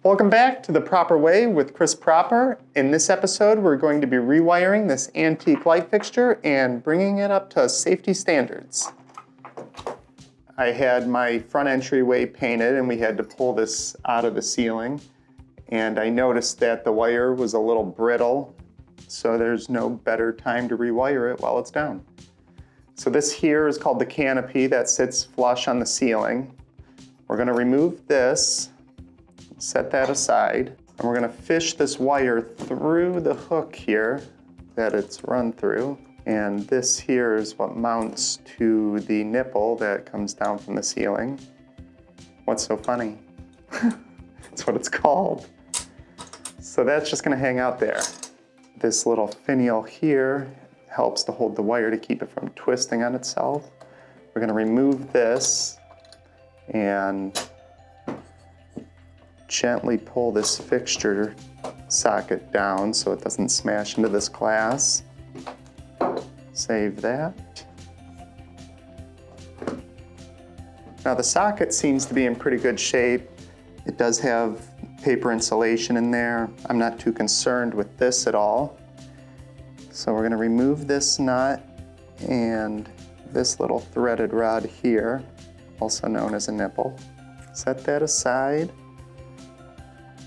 Welcome back to The Proper Way with Chris Proper. In this episode, we're going to be rewiring this antique light fixture and bringing it up to safety standards. I had my front entryway painted and we had to pull this out of the ceiling. And I noticed that the wire was a little brittle, so there's no better time to rewire it while it's down. So this here is called the canopy that sits flush on the ceiling. We're going to remove this. Set that aside, and we're going to fish this wire through the hook here that it's run through, and this here is what mounts to the nipple that comes down from the ceiling. What's so funny? That's what it's called. So that's just going to hang out there. This little finial here helps to hold the wire to keep it from twisting on itself. We're going to remove this and gently pull this fixture socket down so it doesn't smash into this glass. Save that. Now the socket seems to be in pretty good shape. It does have paper insulation in there. I'm not too concerned with this at all. So we're going to remove this nut and this little threaded rod here, also known as a nipple. Set that aside.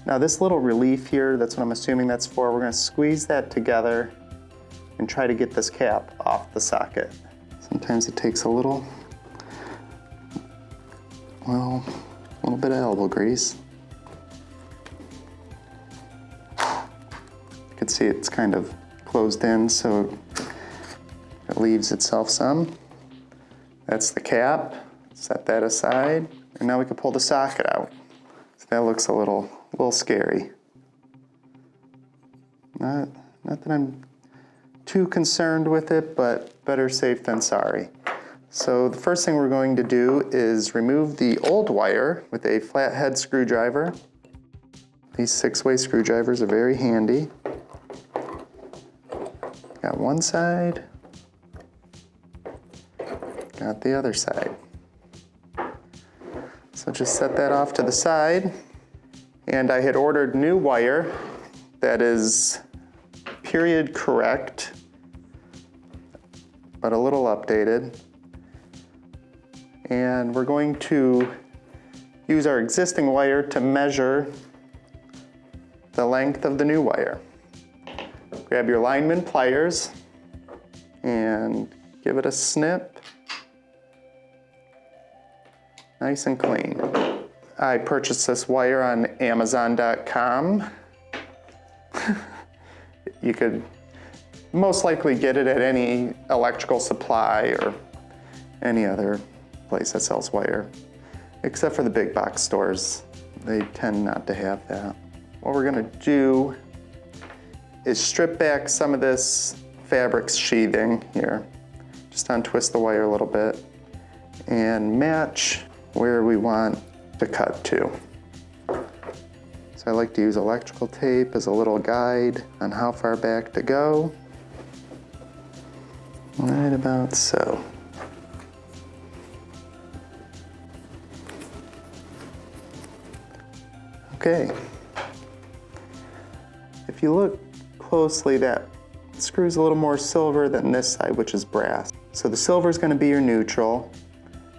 Now this little relief here, that's what I'm assuming that's for, we're going to squeeze that together and try to get this cap off the socket. Sometimes it takes a little bit of elbow grease. You can see it's kind of closed in, so it leaves itself some. That's the cap. Set that aside, and now we can pull the socket out. So that looks a little scary. Not that I'm too concerned with it, but better safe than sorry. So the first thing we're going to do is remove the old wire with a flathead screwdriver. These 6-way screwdrivers are very handy. Got one side, got the other side. So just set that off to the side. And I had ordered new wire that is period correct, but a little updated. And we're going to use our existing wire to measure the length of the new wire. Grab your Lineman Pliers and give it a snip. Nice and clean. I purchased this wire on Amazon.com. You could most likely get it at any electrical supply or any other place that sells wire, except for the big box stores. They tend not to have that. What we're gonna do is strip back some of this fabric sheathing here. Just untwist the wire a little bit and match where we want to cut to. So I like to use electrical tape as a little guide on how far back to go. Right about so. Okay. If you look closely, that screw's a little more silver than this side, which is brass. So the silver is going to be your neutral,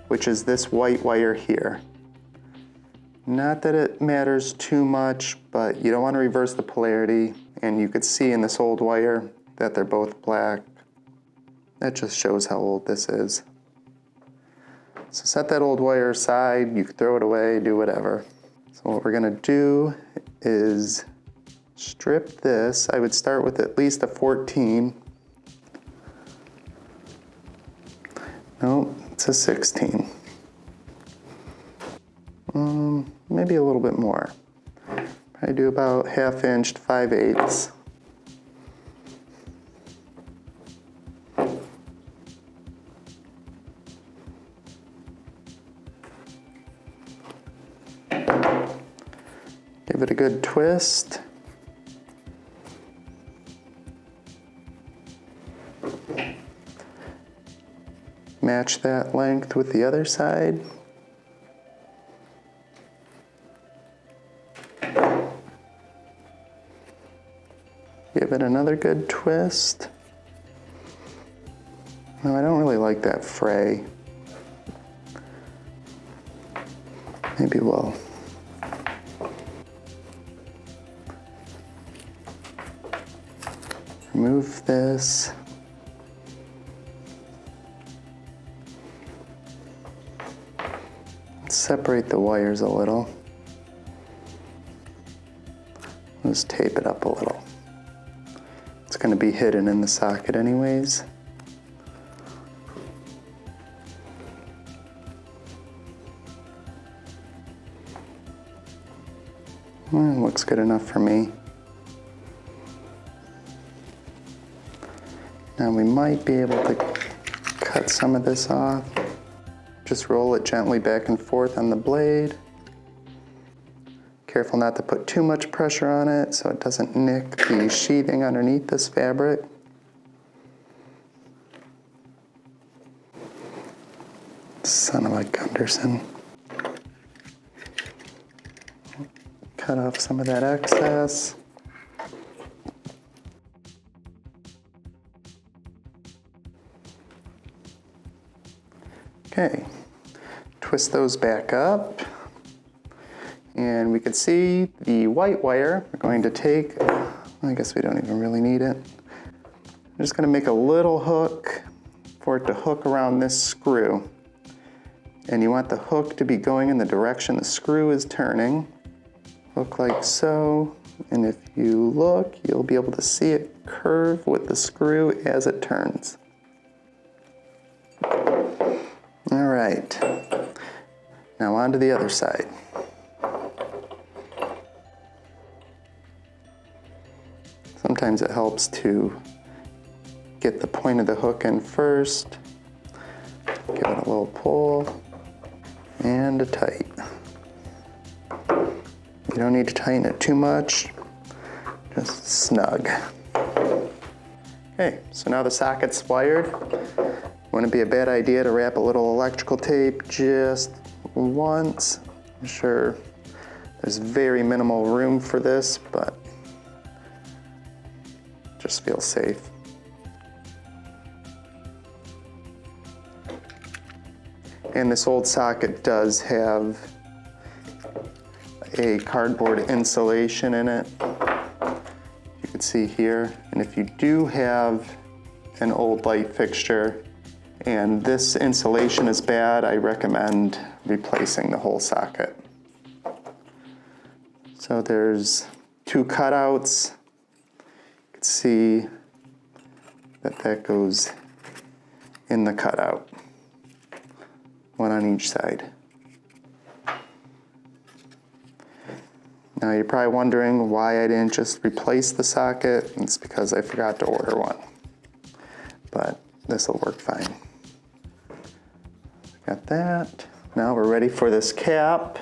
which is this white wire here. Not that it matters too much, but you don't want to reverse the polarity, and you could see in this old wire that they're both black. That just shows how old this is. So set that old wire aside, you can throw it away, do whatever. So what we're going to do is strip this. I would start with at least a 14. No, it's a 16. Maybe a little bit more. I do about 1/2 inch to 5/8. Give it a good twist. Match that length with the other side. Give it another good twist. No, I don't really like that fray. Maybe we'll remove this. Separate the wires a little. Just tape it up a little. It's going to be hidden in the socket anyways. Looks good enough for me. Now we might be able to cut some of this off. Just roll it gently back and forth on the blade. Careful not to put too much pressure on it so it doesn't nick the sheathing underneath this fabric. Son of a Gunderson. Cut off some of that excess. Okay, twist those back up. And we can see the white wire we're going to take. I guess we don't even really need it. I'm just going to make a little hook for it to hook around this screw. And you want the hook to be going in the direction the screw is turning. Hook like so. And if you look, you'll be able to see it curve with the screw as it turns. All right. Now on to the other side. Sometimes it helps to get the point of the hook in first, give it a little pull, and a tight. You don't need to tighten it too much, just snug. Okay, so now the socket's wired. Wouldn't be a bad idea to wrap a little electrical tape just once. I'm sure there's very minimal room for this, but just feel safe. And this old socket does have a cardboard insulation in it. You can see here. And if you do have an old light fixture and this insulation is bad, I recommend replacing the whole socket. So there's two cutouts. You can see that goes in the cutout. One on each side. Now you're probably wondering why I didn't just replace the socket. It's because I forgot to order one. But this will work fine. Got that. Now we're ready for this cap.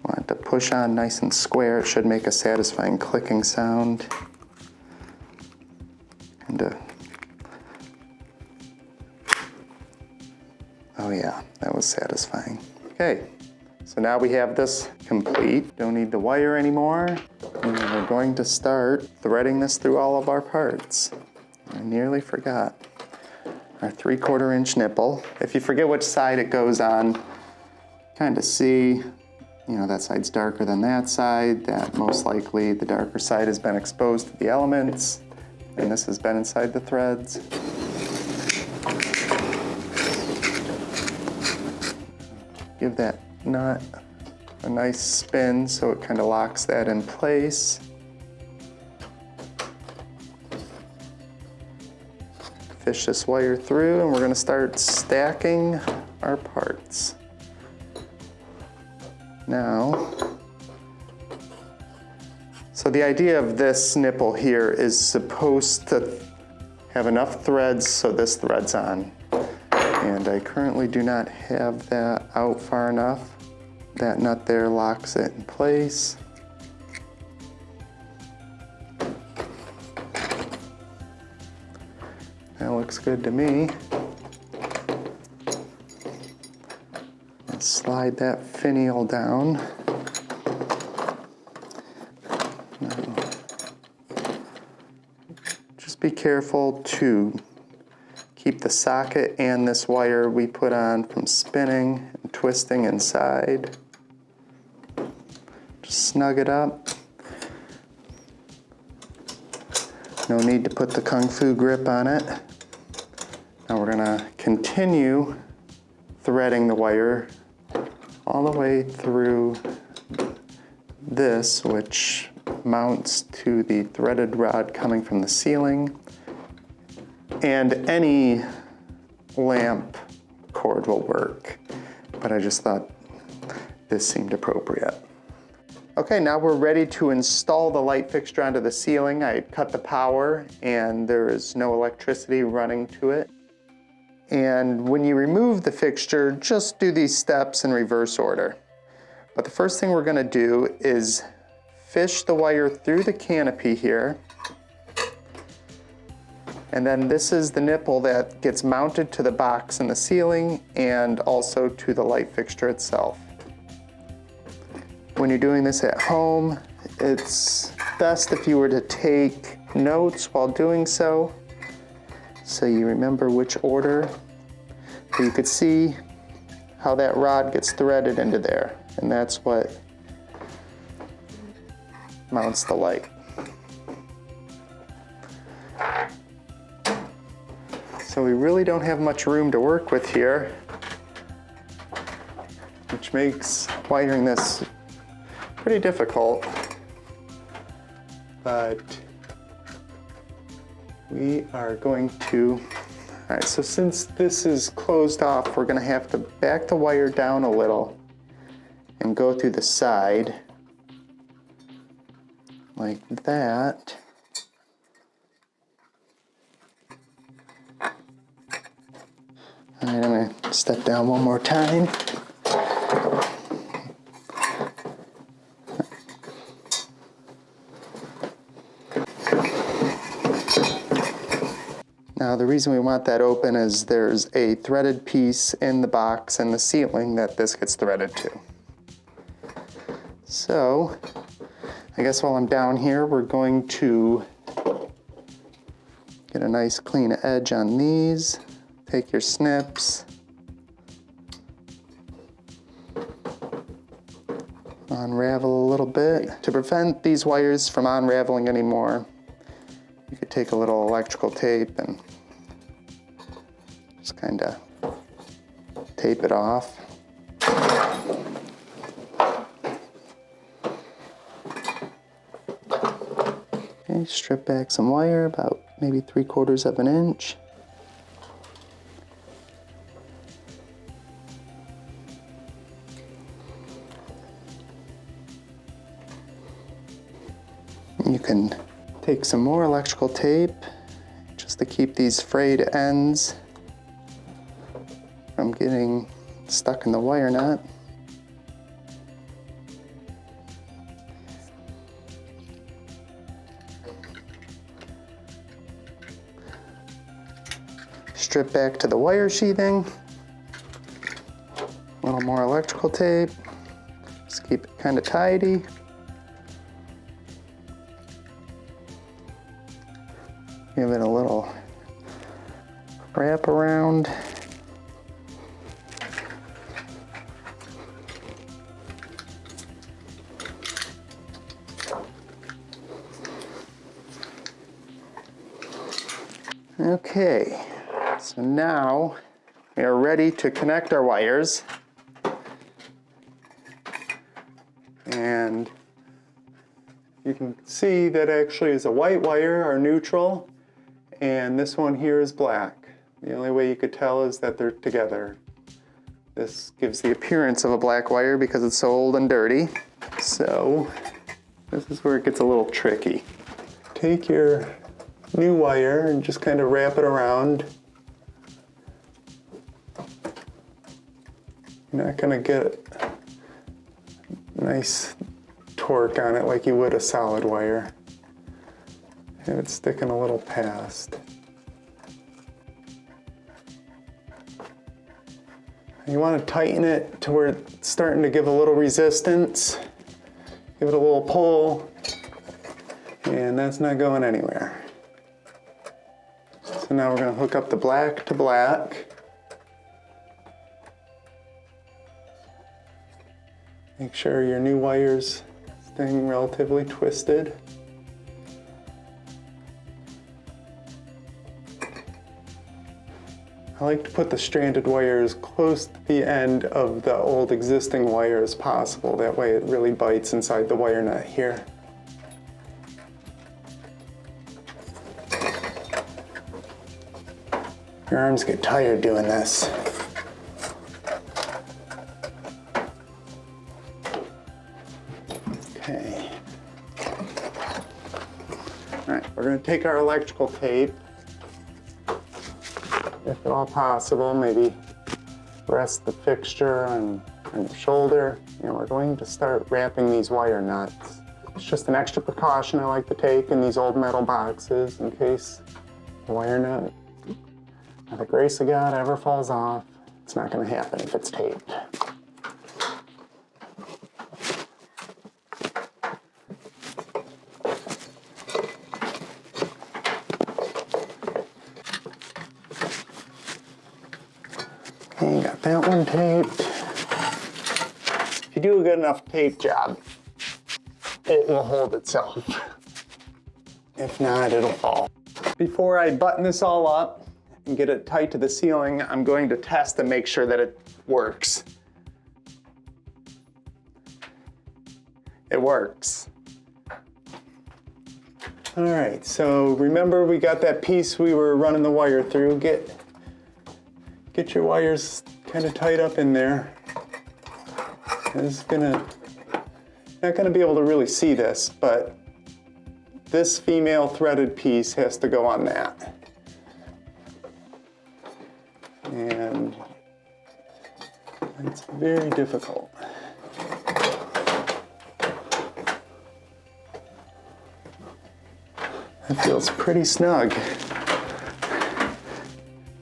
Want it to push on nice and square. It should make a satisfying clicking sound. Oh yeah, that was satisfying. Okay, so now we have this complete. Don't need the wire anymore. And we're going to start threading this through all of our parts. I nearly forgot. Our 3/4 inch nipple. If you forget which side it goes on, kind of see, that side's darker than that side. That most likely the darker side has been exposed to the elements, and this has been inside the threads. Give that nut a nice spin so it kind of locks that in place. Fish this wire through and we're going to start stacking our parts. Now, so the idea of this nipple here is supposed to have enough threads so this threads on. And I currently do not have that out far enough. That nut there locks it in place. That looks good to me. Let's slide that finial down. Now, just be careful to keep the socket and this wire we put on from spinning and twisting inside. Just snug it up. No need to put the Kung Fu grip on it. Now we're gonna continue threading the wire all the way through this, which mounts to the threaded rod coming from the ceiling. And any lamp cord will work, but I just thought this seemed appropriate. Okay, now we're ready to install the light fixture onto the ceiling. I cut the power and there is no electricity running to it. And when you remove the fixture, just do these steps in reverse order. But the first thing we're gonna do is fish the wire through the canopy here. And then this is the nipple that gets mounted to the box in the ceiling and also to the light fixture itself. When you're doing this at home, it's best if you were to take notes while doing so you remember which order. But you could see how that rod gets threaded into there, and that's what mounts the light. So we really don't have much room to work with here, which makes wiring this pretty difficult, but we are going to, all right, so since this is closed off, we're gonna have to back the wire down a little and go through the side like that. All right, I'm gonna step down one more time. Now the reason we want that open is there's a threaded piece in the box and the ceiling that this gets threaded to. So I guess while I'm down here, we're going to get a nice clean edge on these. Take your snips, unravel a little bit. To prevent these wires from unraveling anymore, you could take a little electrical tape and just kind of tape it off. Okay, strip back some wire, about maybe 3/4 of an inch. You can take some more electrical tape just to keep these frayed ends from getting stuck in the wire nut. Strip back to the wire sheathing. A little more electrical tape. Just keep it kind of tidy. Give it a little wrap around. Okay, so now we are ready to connect our wires. And you can see that actually is a white wire, our neutral, and this one here is black. The only way you could tell is that they're together. This gives the appearance of a black wire because it's so old and dirty. So this is where it gets a little tricky. Take your new wire and just kind of wrap it around. You're not going to get nice torque on it like you would a solid wire. Have it sticking a little past. You want to tighten it to where it's starting to give a little resistance. Give it a little pull, and that's not going anywhere. So now we're going to hook up the black to black. Make sure your new wire's staying relatively twisted. I like to put the stranded wire as close to the end of the old existing wire as possible. That way it really bites inside the wire nut here. Your arms get tired doing this. Okay. All right, we're going to take our electrical tape. If at all possible, maybe rest the fixture on your shoulder. And we're going to start wrapping these wire nuts. It's just an extra precaution I like to take in these old metal boxes in case the wire nut, by the grace of God, ever falls off. It's not going to happen if it's taped. Okay, got that one taped. If you do a good enough tape job, it will hold itself. If not, it'll fall. Before I button this all up and get it tight to the ceiling, I'm going to test and make sure that it works. It works. All right, so remember we got that piece we were running the wire through. Get your wires kind of tight up in there. This is not gonna be able to really see this, but this female threaded piece has to go on that. And it's very difficult. It feels pretty snug.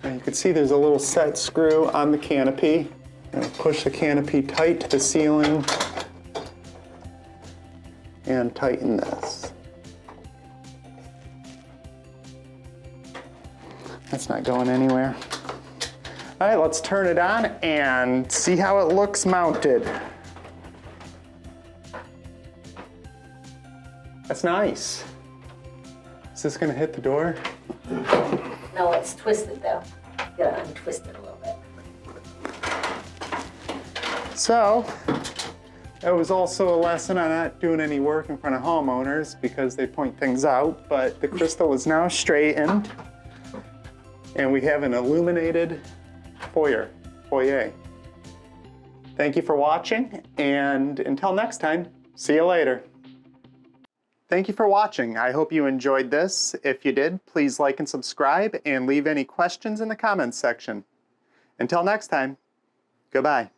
Now you can see there's a little set screw on the canopy. I'm going to push the canopy tight to the ceiling and tighten this. That's not going anywhere. All right, let's turn it on and see how it looks mounted. That's nice. Is this gonna hit the door? No, it's twisted though. You gotta untwist it a little bit. So, that was also a lesson on not doing any work in front of homeowners because they point things out, but the crystal is now straightened and we have an illuminated foyer. Thank you for watching, and until next time, see you later. Thank you for watching. I hope you enjoyed this. If you did, please like and subscribe and leave any questions in the comments section. Until next time, goodbye.